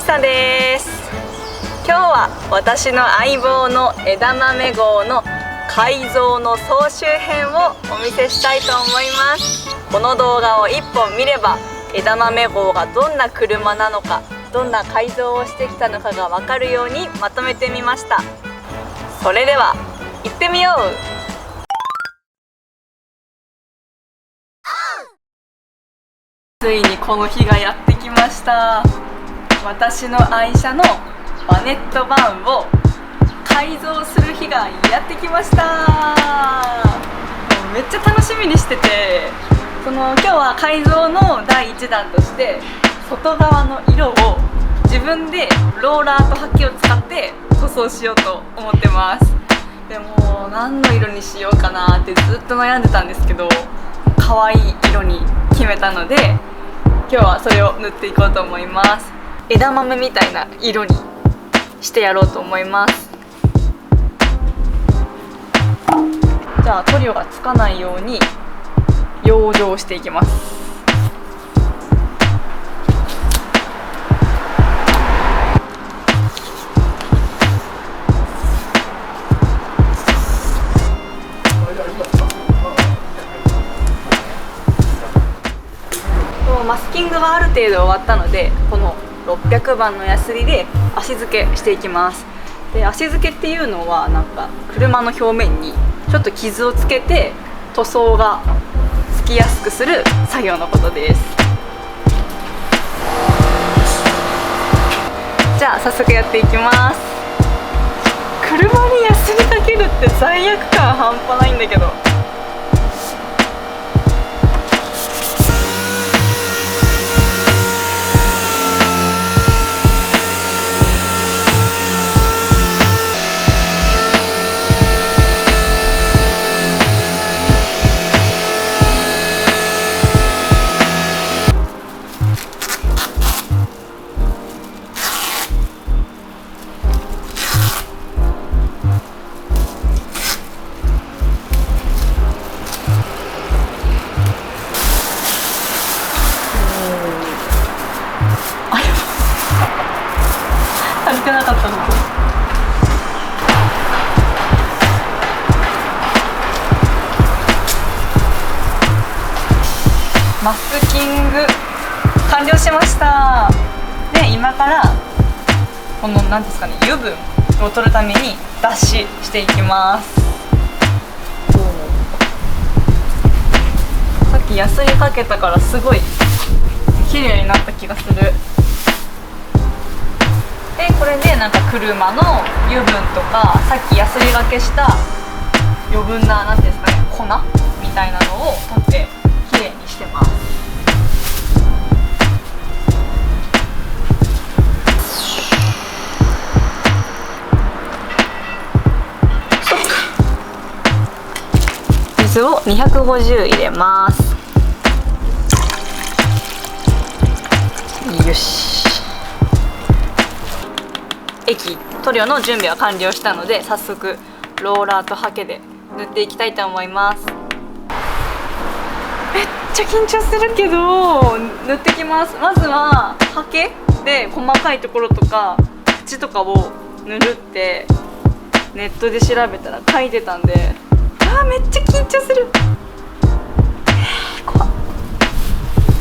さです。今日は私の相棒の枝豆号の改造の総集編をお見せしたいと思います。この動画を1本見れば枝豆号がどんな車なのか、どんな改造をしてきたのかが分かるようにまとめてみました。それでは行ってみよう。ついにこの日がやってきました。私の愛車のバネットバーンを改造する日がやってきました。めっちゃ楽しみにしてて、今日は改造の第1弾として外側の色を自分でローラーと刷毛を使って塗装しようと思ってます。でも何の色にしようかなってずっと悩んでたんですけど、可愛い色に決めたので今日はそれを塗っていこうと思います。枝豆みたいな色にしてやろうと思います。じゃあ塗料がつかないように養生していきます。マスキングはある程度終わったので、この600番のヤスリで足付けしていきます。で、足付けっていうのはなんか車の表面にちょっと傷をつけて塗装がつきやすくする作業のことです。じゃあ早速やっていきます。車にヤスリかけるって罪悪感半端ないんだけど。足りてなかったの。マスキング完了しました。で、今からこの何ですかね、油分を取るために脱脂していきます。さっきヤスリかけたからすごい綺麗になった気がする。で、これでなんか車の油分とかさっきヤスリがけした余分な何ていうんですかね、粉みたいなのを取ってきれいにしてます。水を250入れます。よし。塗料の準備は完了したので、早速ローラーと刷毛で塗っていきたいと思います。めっちゃ緊張するけど塗ってきます。まずは刷毛で細かいところとか縁とかを塗るってネットで調べたら書いてたんで、めっちゃ緊張する。怖っ。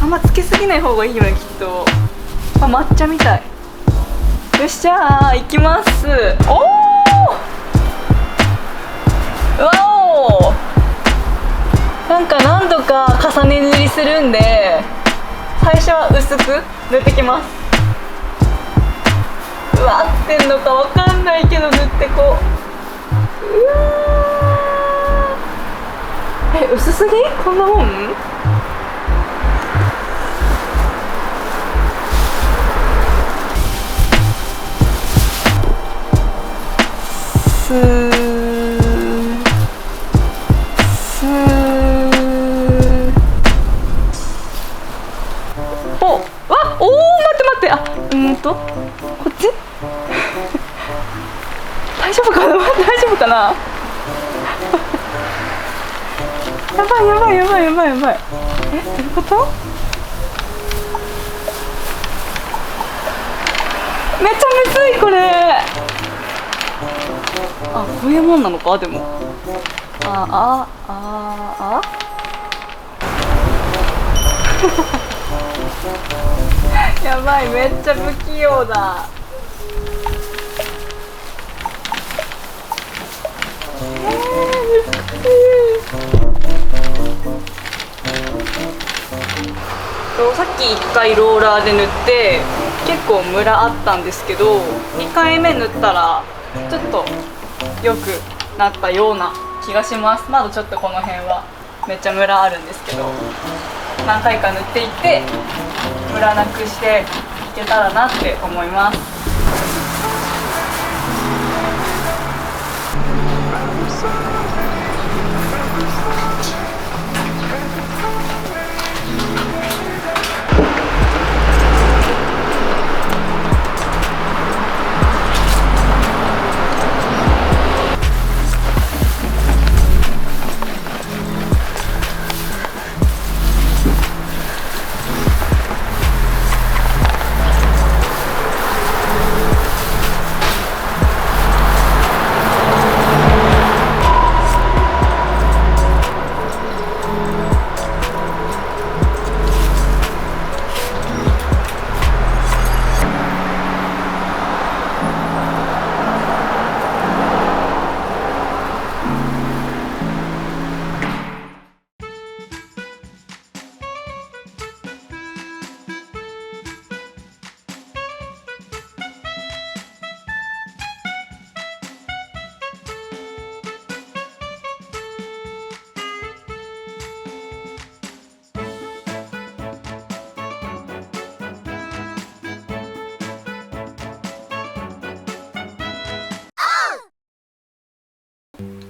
あんまつけすぎない方がいいよね、きっと。抹茶みたい。よし、じゃあ行きます。おお、わお、なんか何度か重ね塗りするんで最初は薄く塗ってきます。うわ、合ってんのかわかんないけど塗ってこう。うわ、薄すぎ？こんなもん？スースー。おお、待ってこっち大丈夫かな大丈夫かなやばいやばいやばいやばいやばい。どういうこと？めっちゃむずいこれ。あ、こういうもんなのか。でもやばい、めっちゃ不器用だ。難しい。さっき1回ローラーで塗って結構ムラあったんですけど、2回目塗ったらちょっと良くなったような気がします。まだちょっとこの辺はめっちゃムラあるんですけど、何回か塗っていってムラなくしていけたらなって思います。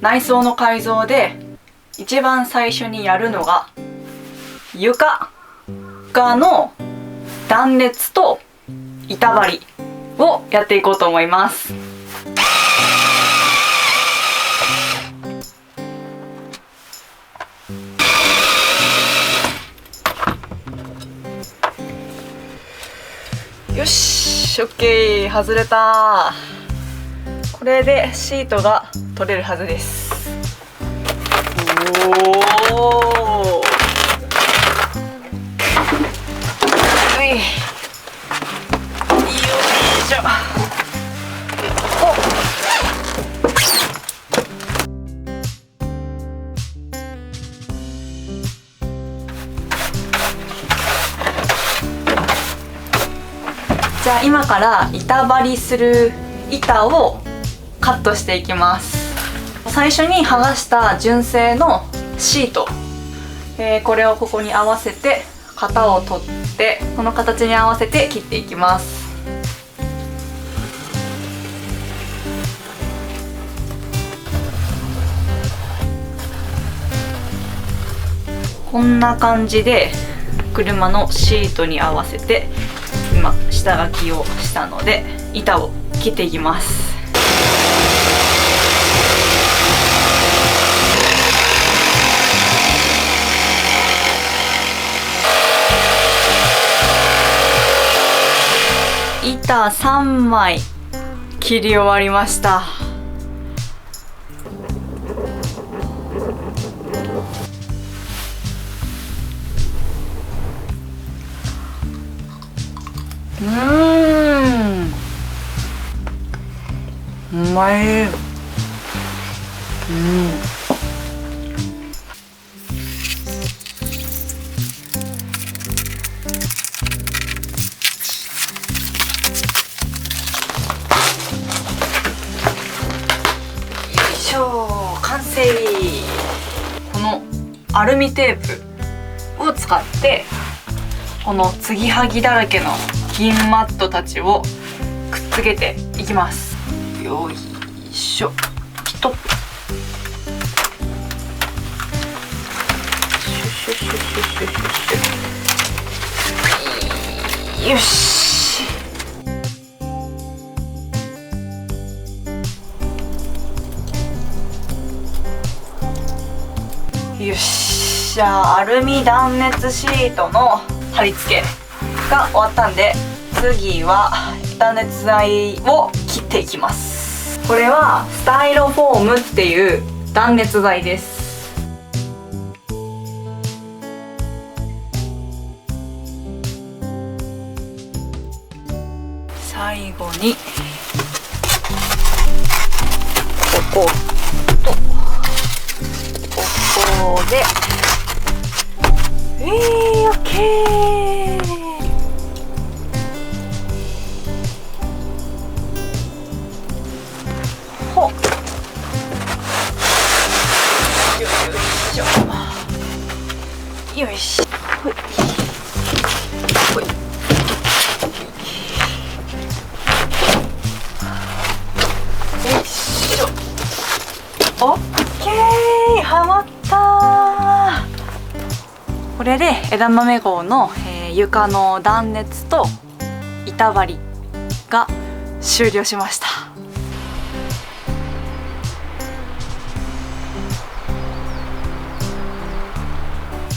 内装の改造で一番最初にやるのが床の断熱と板張りをやっていこうと思います。よし、 OK、 外れた。これでシートが取れるはずです。おお、よいしょ。じゃあ今から板張りする板をカットしていきます。最初に剥がした純正のシート、これをここに合わせて型を取ってこの形に合わせて切っていきます。こんな感じで車のシートに合わせて今下書きをしたので板を切っていきます。板3枚切り終わりました。うまい。完成。このアルミテープを使ってこの継ぎはぎだらけの銀マットたちをくっつけていきます。よいしょ。ピトッ。よし。よし。じゃあアルミ断熱シートの貼り付けが終わったんで、次は断熱材を切っていきます。これはスタイロフォームっていう断熱材です。最後にこことここでオッケー。ほっよいしょほいほいよいしょ。オッケー、はまったー。これで枝豆号の、床の断熱と板張りが終了しました。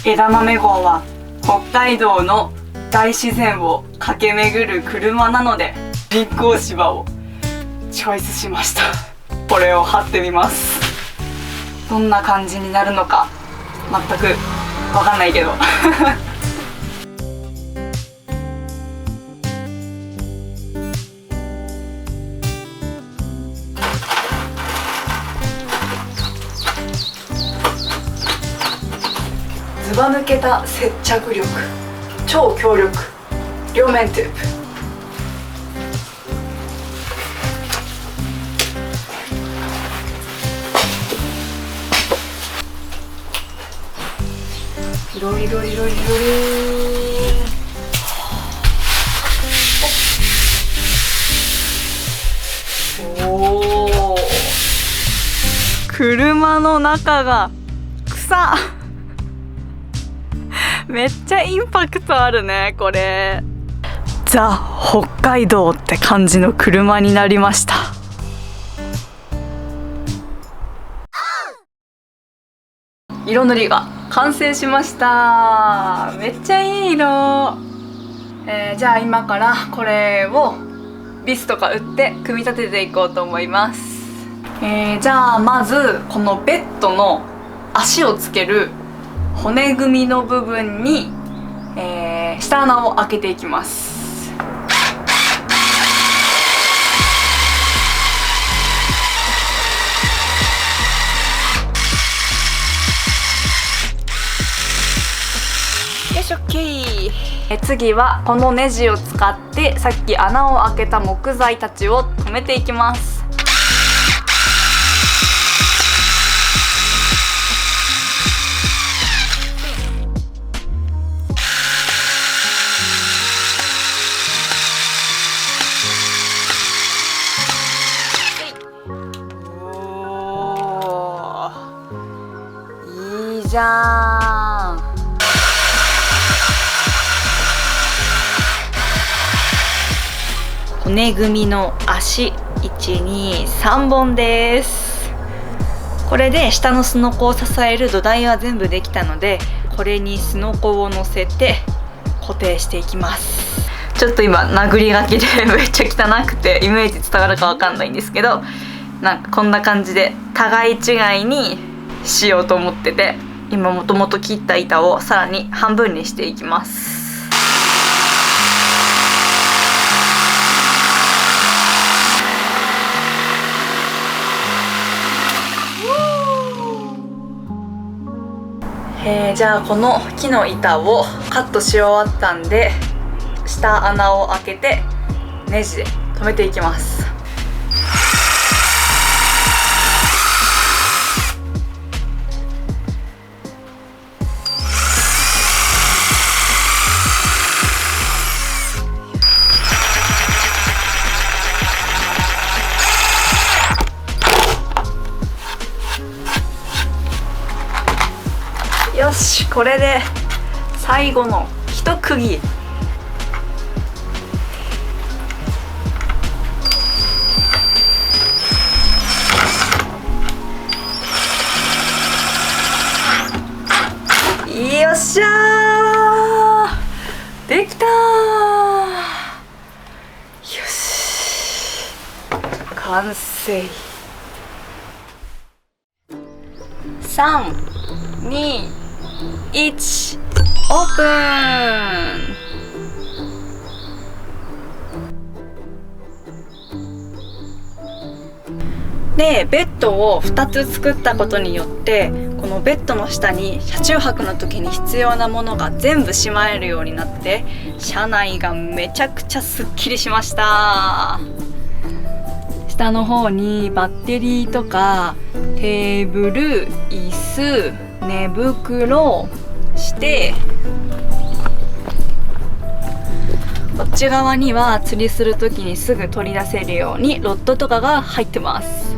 枝豆号は北海道の大自然を駆け巡る車なので人工芝をチョイスしました。これを貼ってみます。どんな感じになるのか全くわかんないけどずば抜けた接着力、超強力両面テープ。リロリロリロリロリー。おお、車の中が草めっちゃインパクトあるね。これザ・北海道って感じの車になりました。色塗りが完成しました。めっちゃいい色。じゃあ今からこれをビスとか打って組み立てていこうと思います。じゃあまずこのベッドの足をつける骨組みの部分に、下穴を開けていきます。よし、オッケー。次はこのネジを使ってさっき穴を開けた木材たちを留めていきます。いいじゃん。骨組みの足123本です。これで下のすのこを支える土台は全部できたので、これにすのこを乗せて固定していきます。ちょっと今殴り書きでめっちゃ汚くてイメージ伝わるかわかんないんですけど、なんかこんな感じで互い違いにしようと思ってて、今もともと切った板をさらに半分にしていきます。じゃあこの木の板をカットし終わったんで、下穴を開けてネジで留めていきます。よし、これで最後の一区切り。よっしゃー、できたー。よし。完成。3、2、1、オープン。でベッドを2つ作ったことによってこのベッドの下に車中泊の時に必要なものが全部しまえるようになって車内がめちゃくちゃすっきりしました。下の方にバッテリーとかテーブル、椅子、寝袋してこっち側には釣りする時にすぐ取り出せるようにロッドとかが入ってます。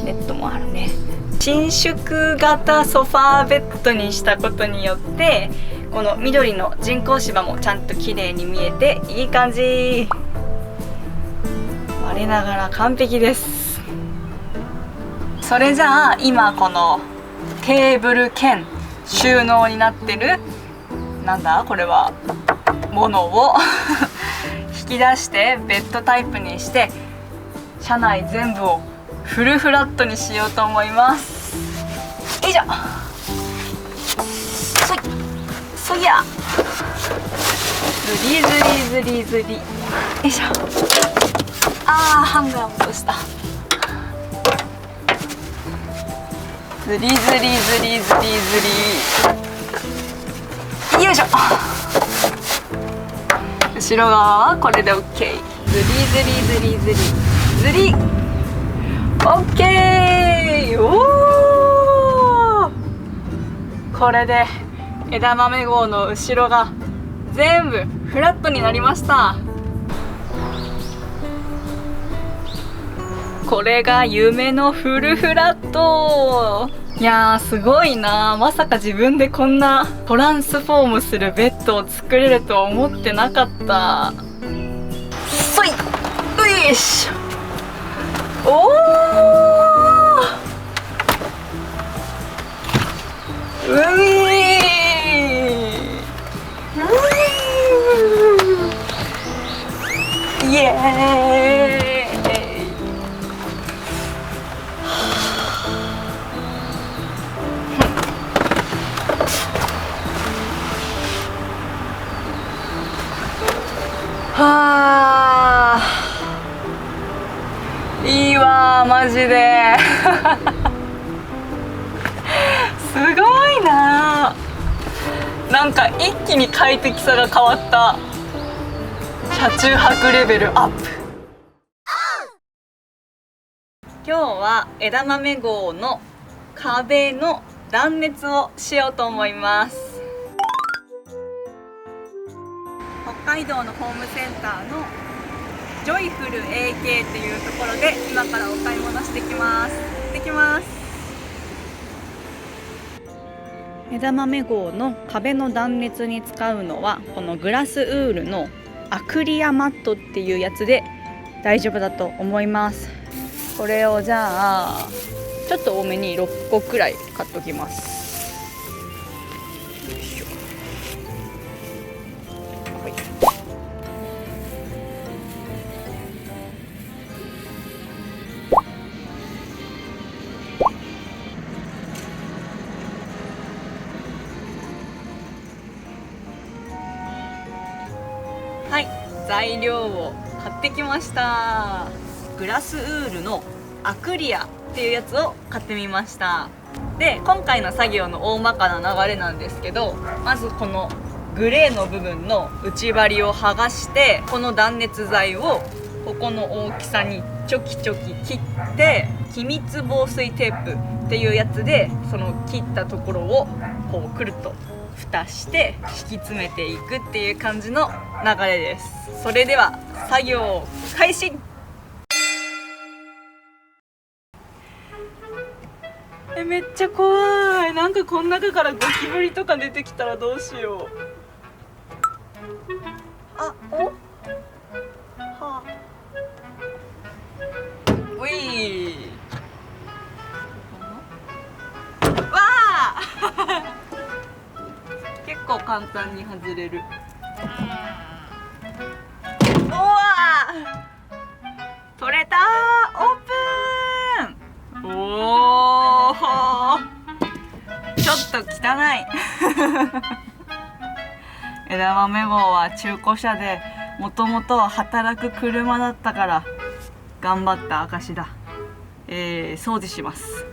ベッドもあるね。伸縮型ソファーベッドにしたことによってこの緑の人工芝もちゃんと綺麗に見えていい感じ。我ながら完璧です。それじゃあ今このテーブル兼収納になってるなんだこれはものを引き出してベッドタイプにして車内全部をフルフラットにしようと思います。よいしょ。そぎゃズリズリズリズリ。よいしょ。ハンガー落とした。ズリズリズリズリズリ。よいしょ。後ろ側はこれで OK。 ズリズリズリズリズリ OK。 おー、これで枝豆号の後ろが全部フラットになりました。これが夢のフルフラット。いやーすごいな。まさか自分でこんなトランスフォームするベッドを作れるとは思ってなかった。そい、よいしょ。おー、ういー、イエーイ。はあ、いいわマジで。すごいな。なんか一気に快適さが変わった。車中泊レベルアップ。今日は枝豆号の壁の断熱をしようと思います。北海道のホームセンターのジョイフル AK っていうところで今からお買い物してきます。行ってきます。枝豆号の壁の断熱に使うのはこのグラスウールのアクリアマットっていうやつで大丈夫だと思います。これをじゃあちょっと多めに6個くらい買っときます。はい、材料を買ってきました。グラスウールのアクリアっていうやつを買ってみました。で、今回の作業の大まかな流れなんですけど、まずこのグレーの部分の内張りを剥がして、この断熱材をここの大きさにチョキチョキ切って、気密防水テープっていうやつでその切ったところをこうくるっと蓋して引き詰めていくっていう感じの流れです。それでは作業開始。めっちゃ怖い。なんかこの中からゴキブリとか出てきたらどうしよう。はあ、ういわあ結構簡単に外れる。うわー、取れたー。オープン。っと汚い枝豆号は中古車でもともとは働く車だったから頑張った証だ。掃除します。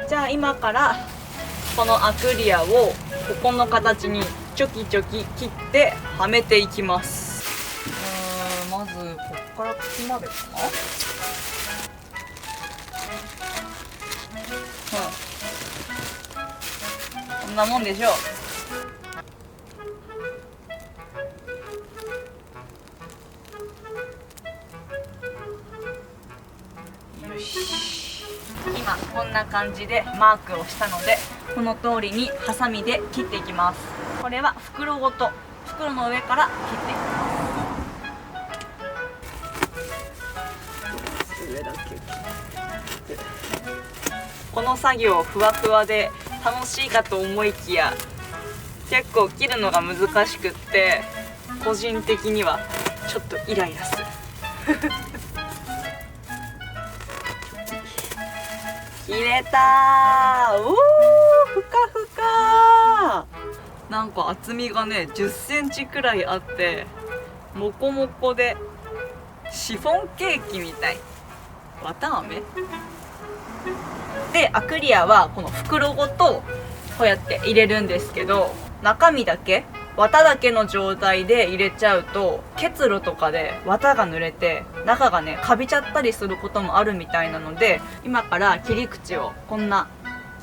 じゃあ今からこのアクリアをここの形にチョキチョキ切ってはめていきます。まずこっから口までかな。こんなもんでしょう。よし、今こんな感じでマークをしたので、この通りにハサミで切っていきます。これは袋ごと、袋の上から切っていきます。上だけ切って、この作業ふわふわで楽しいかと思いきや、結構切るのが難しくって、個人的にはちょっとイライラする切れたー。おー、ふかふかー。なんか厚みがね10センチくらいあって、モコモコでシフォンケーキみたい。綿あめで、アクリアはこの袋ごとこうやって入れるんですけど、中身だけ、綿だけの状態で入れちゃうと結露とかで綿が濡れて中がねカビちゃったりすることもあるみたいなので、今から切り口をこんな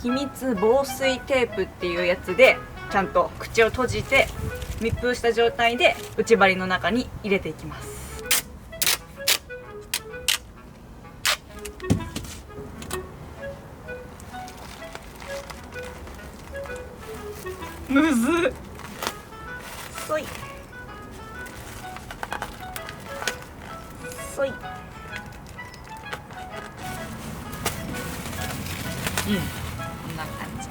秘密防水テープっていうやつでちゃんと口を閉じて密封した状態で内張りの中に入れていきます。むずっ。そいそい。こんな感じ。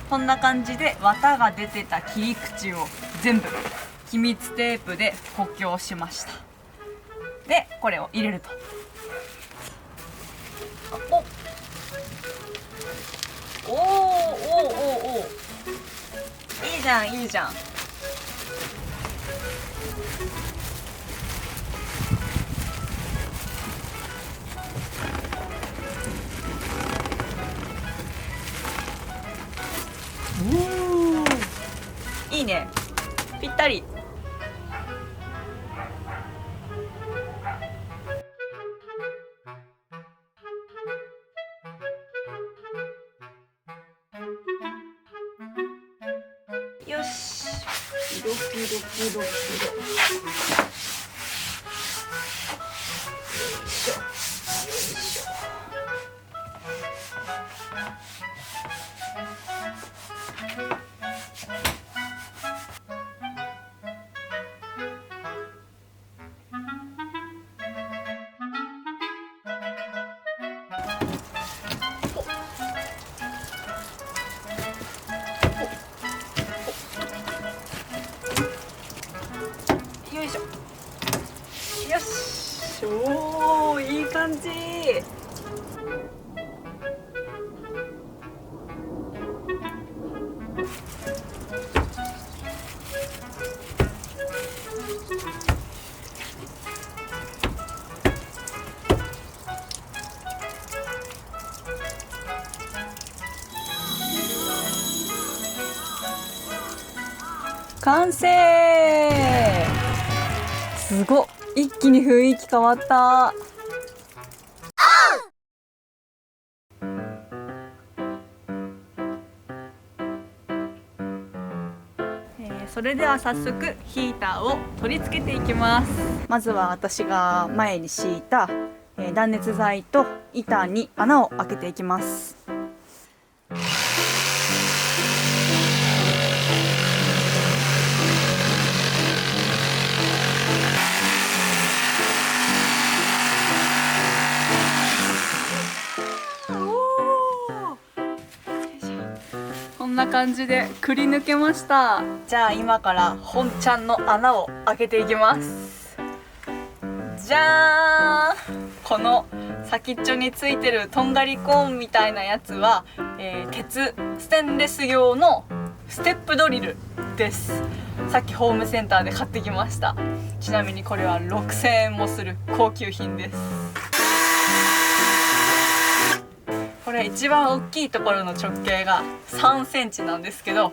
こんな感じで綿が出てた切り口を全部秘密テープで補強しました。でこれを入れると、おおおおおお、いいじゃんいいじゃん。いいね、ぴったり。よし、ピロピロピロピロ。よいしょよいしょ。よいしょ。よし、おー、いい感じ。完成。すごっ、一気に雰囲気変わった。それでは早速ヒーターを取り付けていきます。まずは私が前に敷いた断熱材と板に穴を開けていきます。な感じでくり抜けました。じゃあ今から本ちゃんの穴を開けていきます。じゃーん。この先っちょについてるとんがりコーンみたいなやつは、ステンレス用のステップドリルです。さっきホームセンターで買ってきました。ちなみにこれは6000円もする高級品です。これ一番大きいところの直径が3センチなんですけど、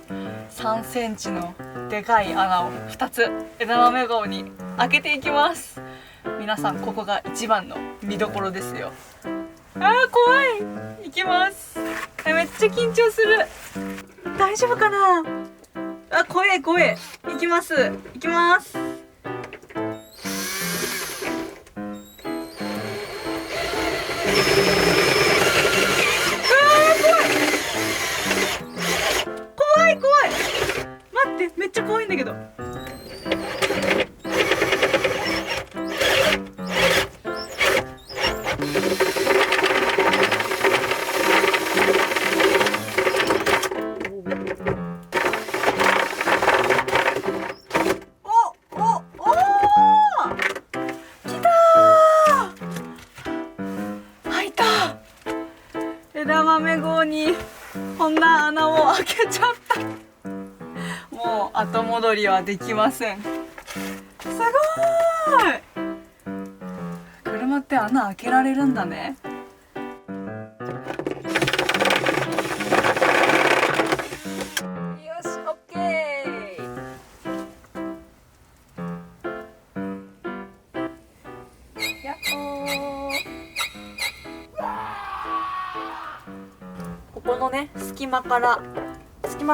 3センチのでかい穴を2つ枝豆号に開けていきます。皆さんここが一番の見どころですよ。怖い。いきます。めっちゃ緊張する。大丈夫かな。怖い。いきます。怖い。待って、めっちゃ怖いんだけど。枝豆号にこんな穴を開けちゃった。もう後戻りはできません。すごーい。車って穴開けられるんだね。よし、オッケー。やっほー。ここのね、隙間が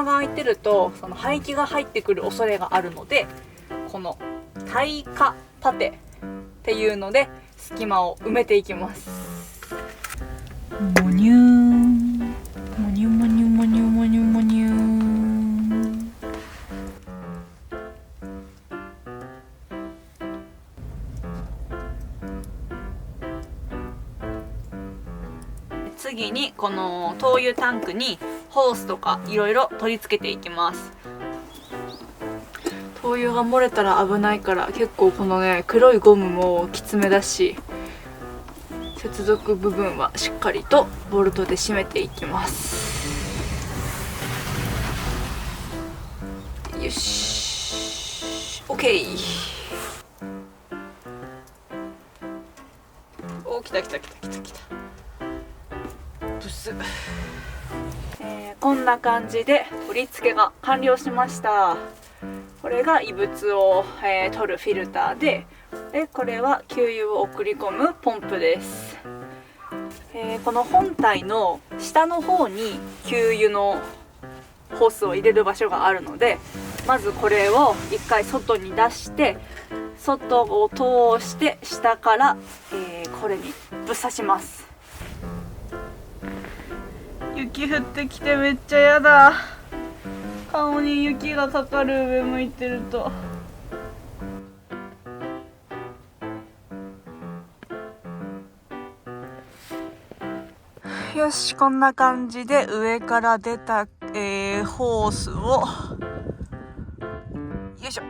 空いてるとその排気が入ってくる恐れがあるので、この耐火パテっていうので隙間を埋めていきます。モニューン、モニュモニュモニュモニュモニューン。次にこの灯油タンクにホースとかいろいろ取り付けていきます。灯油が漏れたら危ないから、結構このね黒いゴムもきつめだし、接続部分はしっかりとボルトで締めていきます。よし、 OK。 お、来た。ブス。こんな感じで取り付けが完了しました。これが異物を、取るフィルターで、これは給油を送り込むポンプです。この本体の下の方に給油のホースを入れる場所があるので、まずこれを一回外に出して、外を通して下から、これにぶっ刺します。雪降ってきてめっちゃやだ。顔に雪がかかる、上向いてると。よし、こんな感じで上から出た、ホースをよいしょ、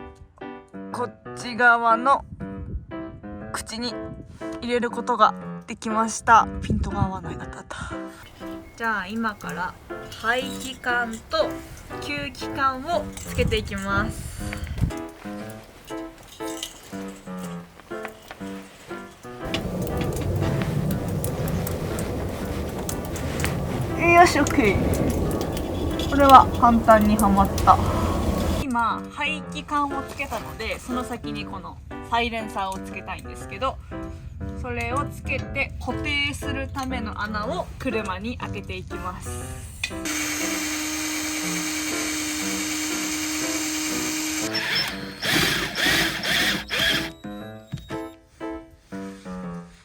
こっち側の口に入れることができました。ピントが合わないな。じゃあ今から排気管と吸気管をつけていきます。よし、 OK。 これは簡単にはまった。今排気管をつけたので、その先にこのサイレンサーをつけたいんですけど、それをつけて固定するための穴を車に開けていきます。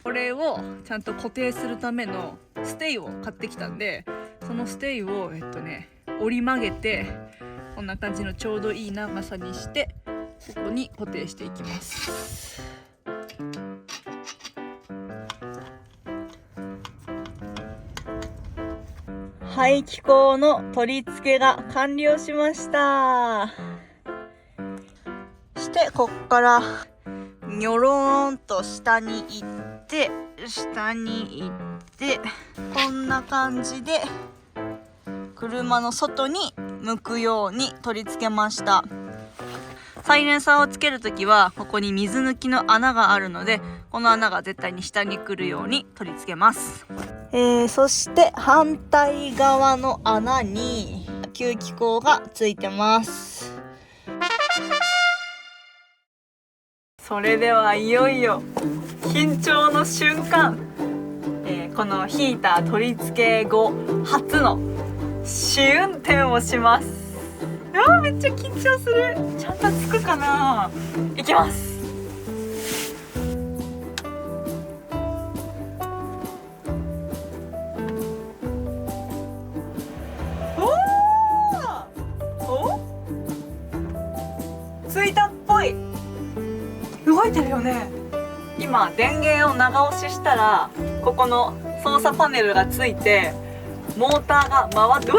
これをちゃんと固定するためのステイを買ってきたんで、そのステイを折り曲げて、こんな感じのちょうどいい長さにして、ここに固定していきます。排気口の取り付けが完了しました。そしてこっからニョローンと下に行ってこんな感じで車の外に向くように取り付けました。サイレンサーをつけるときはここに水抜きの穴があるので、この穴が絶対に下に来るように取り付けます。そして反対側の穴に吸気口がついてます。それではいよいよ緊張の瞬間、このヒーター取り付け後初の試運転をします。めっちゃ緊張する。ちゃんとつくかな。いきます。ついたっぽい。動いてるよね。今電源を長押ししたらここの操作パネルがついてモーターが回って、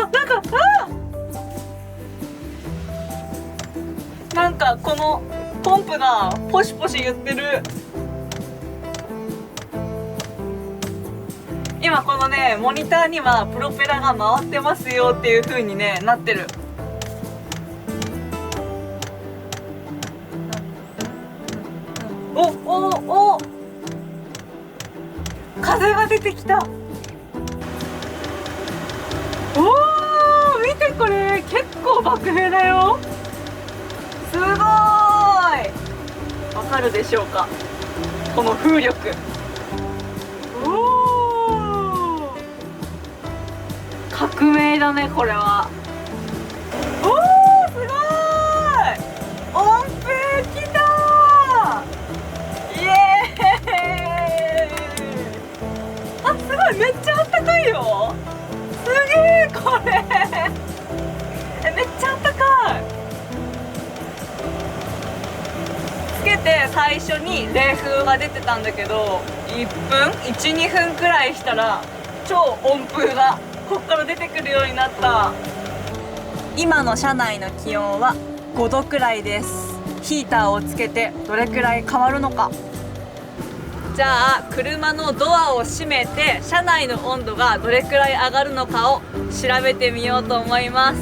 なんかこのポンプがポシポシ言ってる。今このねモニターにはプロペラが回ってますよっていう風にねなってる。お風が出てきた。見てこれ結構爆風だよ。すごーい。わかるでしょうか、この風力。革命だねこれは。すごーい。音符きたー。イエーイ。すごい、めっちゃあったかいよ。すげーこれめっちゃあったかい。つけて最初に冷風が出てたんだけど、1、2分くらいしたら超温風がこっから出てくるようになった。今の車内の気温は5度くらいです。ヒーターをつけてどれくらい変わるのか。じゃあ車のドアを閉めて車内の温度がどれくらい上がるのかを調べてみようと思います。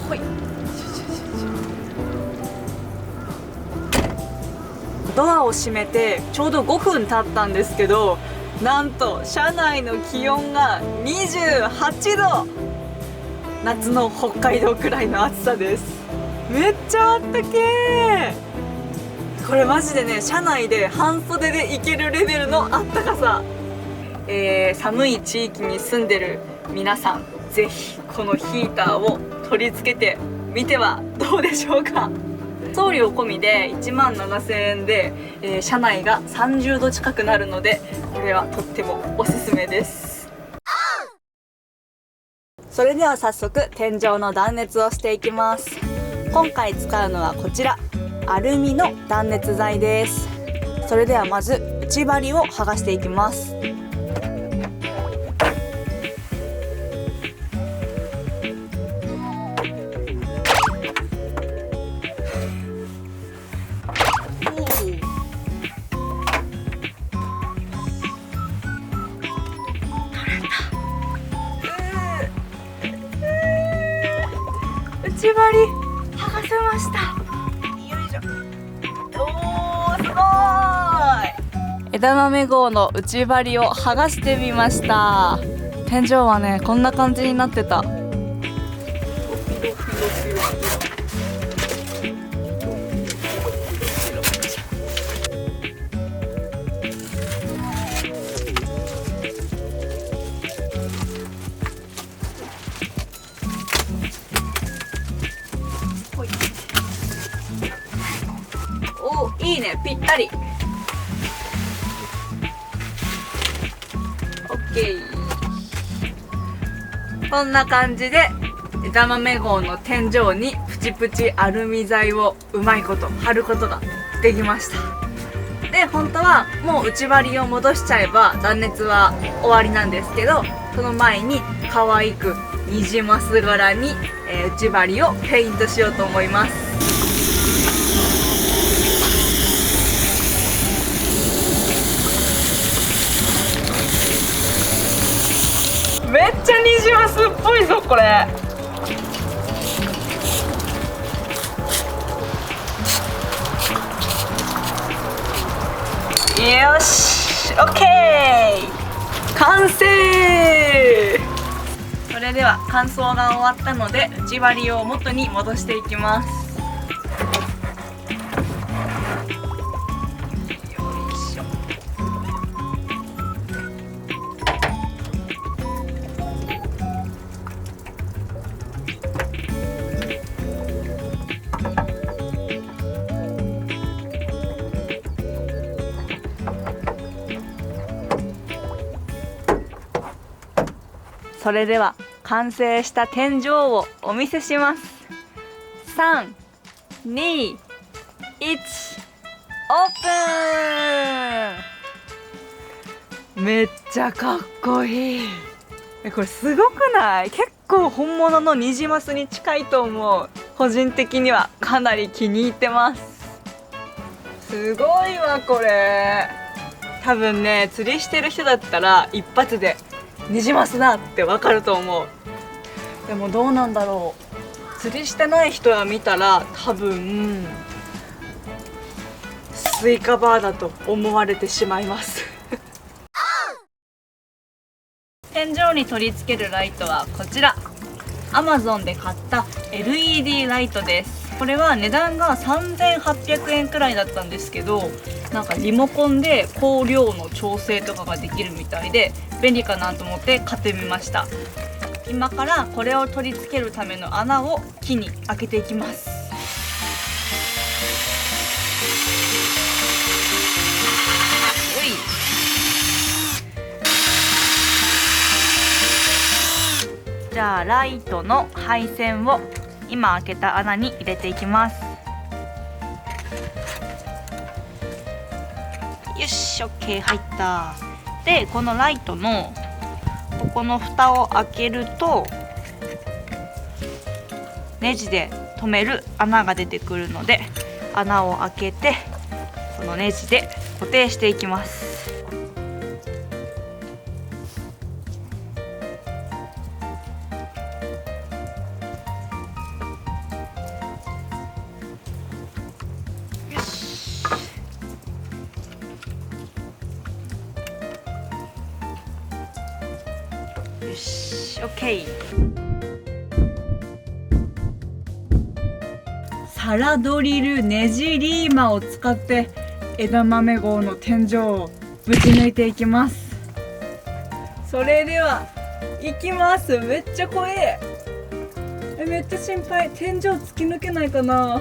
ほい。ドアを閉めてちょうど5分経ったんですけど、なんと車内の気温が28度。夏の北海道くらいの暑さです。めっちゃあったけー。これマジでね、車内で半袖でいけるレベルのあったかさ。寒い地域に住んでる皆さん、ぜひこのヒーターを取り付けてみてはどうでしょうか。送料込みで17,000円で、車内が30度近くなるので、これはとってもおすすめです。それでは早速天井の断熱をしていきます。今回使うのはこちら、アルミの断熱材です。それではまず内張りを剥がしていきます。内張り剥がせました。すごーい。枝豆号の内張りを剥がしてみました。天井はねこんな感じになってた。いいね、ぴったり。オッケー。こんな感じで枝豆号の天井にプチプチアルミ材をうまいこと貼ることができました。で本当はもう内張りを戻しちゃえば断熱は終わりなんですけど、その前に可愛くニジマス柄に、内張りをペイントしようと思います。めっちゃニジマスっぽいぞこれ。よし、オッケー、完成。それでは乾燥が終わったので内張りを元に戻していきます。それでは完成した天井をお見せします。3、2、1、オープン。めっちゃかっこいい。これすごくない？結構本物のニジマスに近いと思う。個人的にはかなり気に入ってます。すごいわこれ。多分ね、釣りしてる人だったら一発でニジマスだってわかると思う。でもどうなんだろう、釣りしてない人は見たら多分スイカバーだと思われてしまいます天井に取り付けるライトはこちら、 Amazon で買った LED ライトです。これは値段が3800円くらいだったんですけど、なんかリモコンで光量の調整とかができるみたいで便利かなと思って買ってみました。今からこれを取り付けるための穴を木に開けていきます。じゃあライトの配線を今開けた穴に入れていきます。よし、 OK、 入った。でこのライトのここの蓋を開けるとネジで留める穴が出てくるので、穴を開けてこのネジで固定していきます。よし、 OK。 サラドリルネジリーマを使って枝豆号の天井をぶち抜いていきます。それではいきます。めっちゃ怖え。めっちゃ心配。天井突き抜けないかな。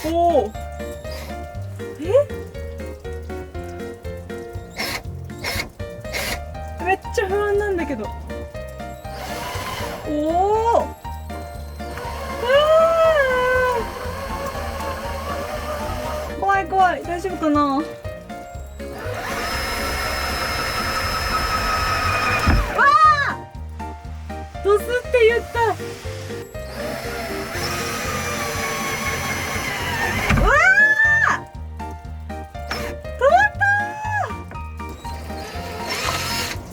おお、めっちゃ不安なんだけど。おお、怖い怖い。大丈夫かな。わあ、ドスって言った。わあ、止まっ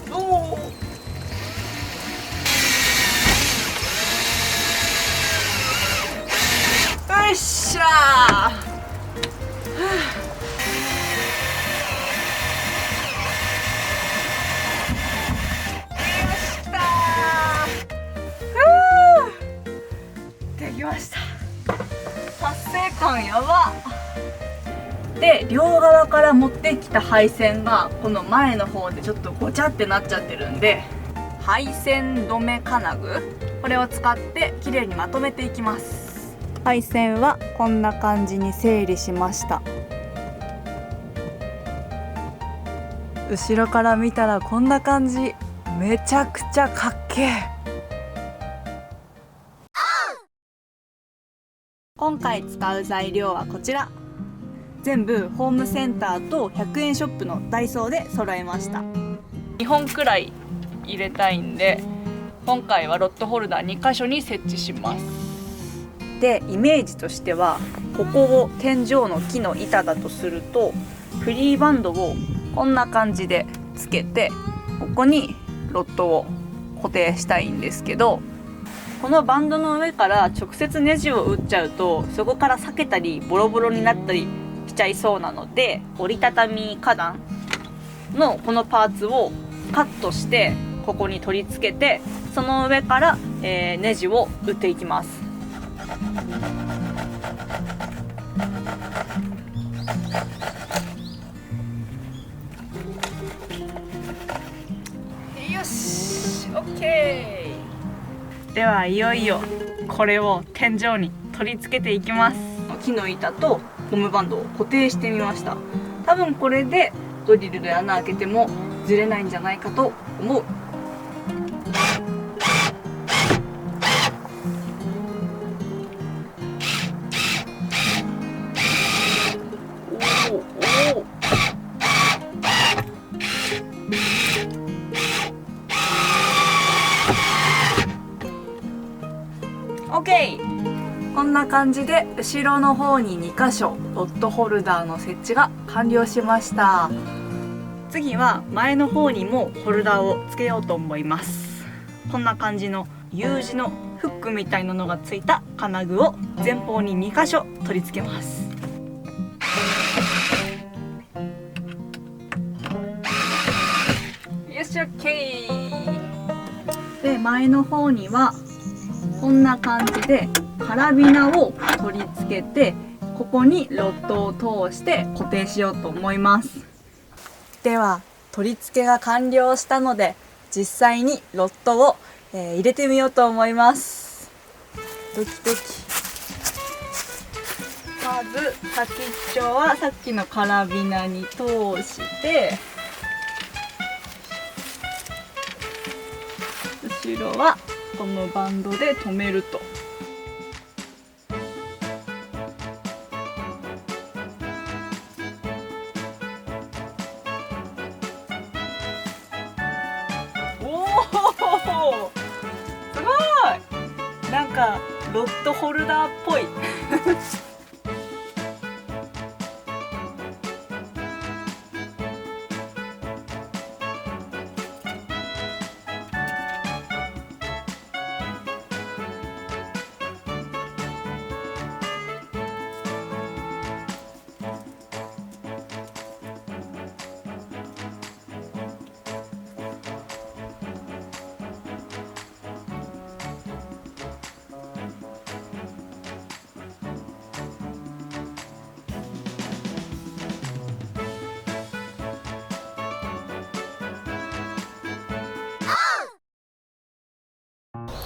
た。おお、よっしゃー。できました。達成感やば。で両側から持ってきた配線がこの前の方でちょっとごちゃってなっちゃってるんで、配線止め金具、これを使ってきれいにまとめていきます。配線はこんな感じに整理しました。後ろから見たらこんな感じ。めちゃくちゃかっけえ。今回使う材料はこちら。全部ホームセンターと100円ショップのダイソーで揃えました。2本くらい入れたいんで、今回はロットホルダー2箇所に設置します。でイメージとしては、ここを天井の木の板だとすると、フリーバンドをこんな感じでつけて、ここにロットを固定したいんですけど、このバンドの上から直接ネジを打っちゃうと、そこから裂けたりボロボロになったりしちゃいそうなので、折りたたみ花壇のこのパーツをカットしてここに取り付けて、その上から、ネジを打っていきます。よし OK。 ではいよいよこれを天井に取り付けていきます。木の板とゴムバンドを固定してみました。多分これでドリルで穴開けてもずれないんじゃないかと思う。OK。 こんな感じで後ろの方に2箇所ロットホルダーの設置が完了しました。次は前の方にもホルダーをつけようと思います。こんな感じの U 字のフックみたいなのがついた金具を前方に2箇所取り付けます。よし OK。 で前の方にはこんな感じでカラビナを取り付けて、ここにロッドを通して固定しようと思います。では取り付けが完了したので、実際にロッドを、入れてみようと思います。ドキドキ。まず先っちょはさっきのカラビナに通して、後ろはこのバンドで留めると。おお、すごい。なんかロットホルダーっぽい。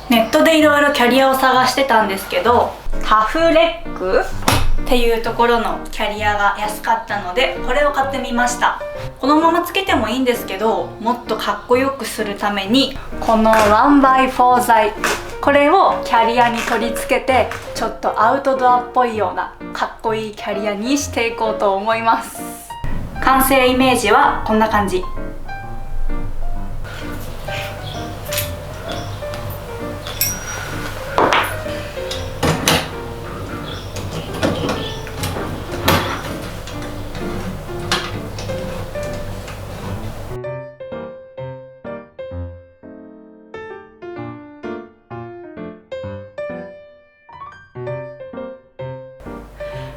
ネットでいろいろキャリアを探してたんですけど、タフレックっていうところのキャリアが安かったので、これを買ってみました。このままつけてもいいんですけど、もっとかっこよくするためにこの 1x4 材、これをキャリアに取り付けて、ちょっとアウトドアっぽいようなかっこいいキャリアにしていこうと思います。完成イメージはこんな感じ。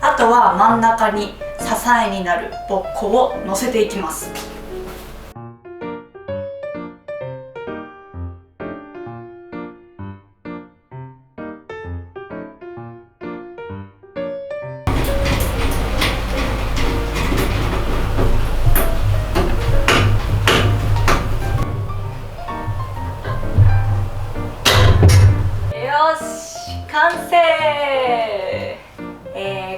あとは真ん中に支えになるボッコを乗せていきます。よし、完成。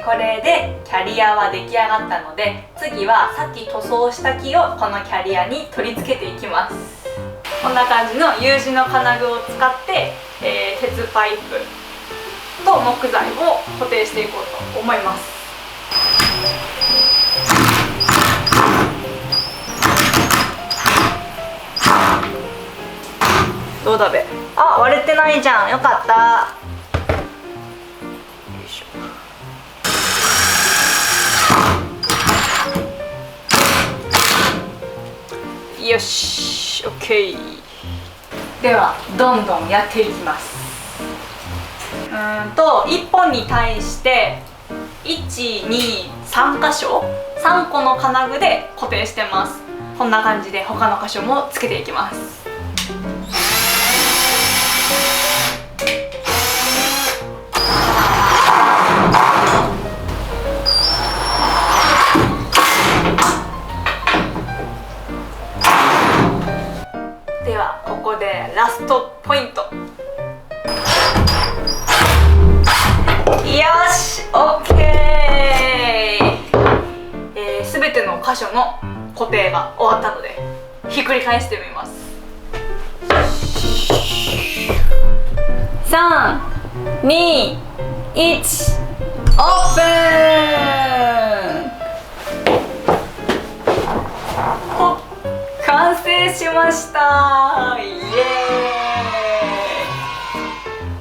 これでキャリアは出来上がったので、次はさっき塗装した木をこのキャリアに取り付けていきます。こんな感じの U 字の金具を使って、鉄パイプと木材を固定していこうと思います。どうだべ。あ、割れてないじゃん。よかった。よいしょ。よし、OK。ではどんどんやっていきます。1本に対して1、2、3箇所3個の金具で固定してます。こんな感じで他の箇所もつけていきます。ではここでラストポイント。よし、OK。全ての箇所の固定が終わったのでひっくり返してみます。3、2、1、オープン。完成しました。イエ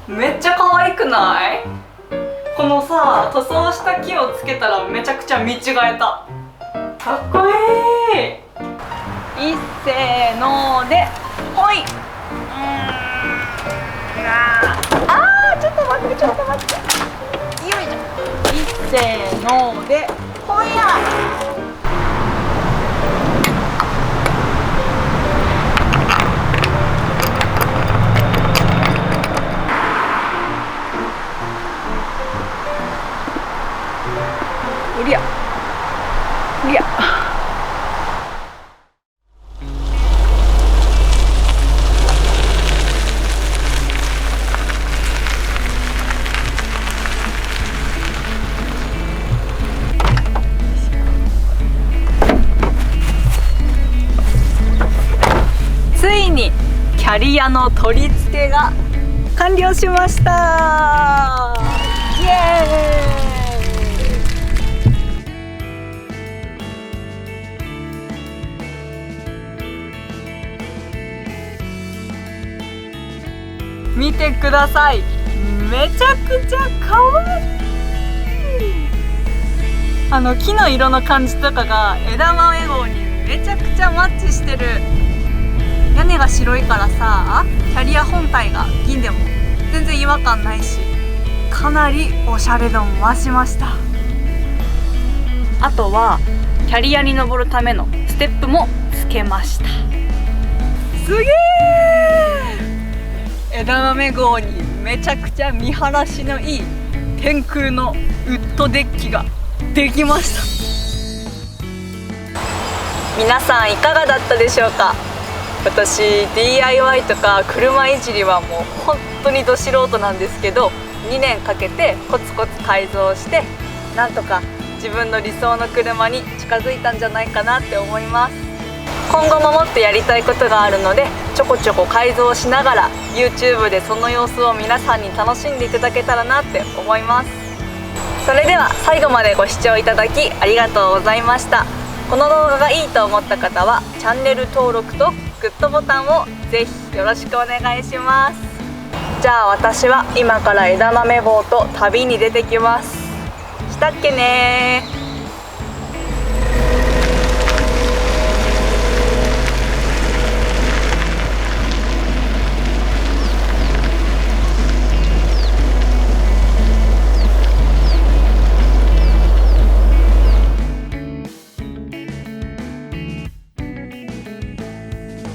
ーイ。めっちゃ可愛くない？このさ、塗装した木をつけたらめちゃくちゃ見違えた。かっこいい。いっせーのでほい。ちょっと待ってちょっと待って、よいしょ。いっせーのでほいや。うりゃうりゃ。ついにキャリアの取り付けが完了しました。イエーイ。見てください、めちゃくちゃ可愛い。木の色の感じとかが枝豆号にめちゃくちゃマッチしてる。屋根が白いからさ、キャリア本体が銀でも全然違和感ないし、かなりおしゃれ度も増しました。あとはキャリアに登るためのステップもつけました。すげー。枝豆号にめちゃくちゃ見晴らしのいい天空のウッドデッキができました。皆さんいかがだったでしょうか。私 DIY とか車いじりはもう本当にど素人なんですけど、2年かけてコツコツ改造してなんとか自分の理想の車に近づいたんじゃないかなって思います。今後ももっとやりたいことがあるのでちょこちょこ改造しながら YouTube でその様子を皆さんに楽しんでいただけたらなって思います。それでは最後までご視聴いただきありがとうございました。この動画がいいと思った方はチャンネル登録とグッドボタンをぜひよろしくお願いします。じゃあ私は今から枝豆棒と旅に出てきます。したっけねー。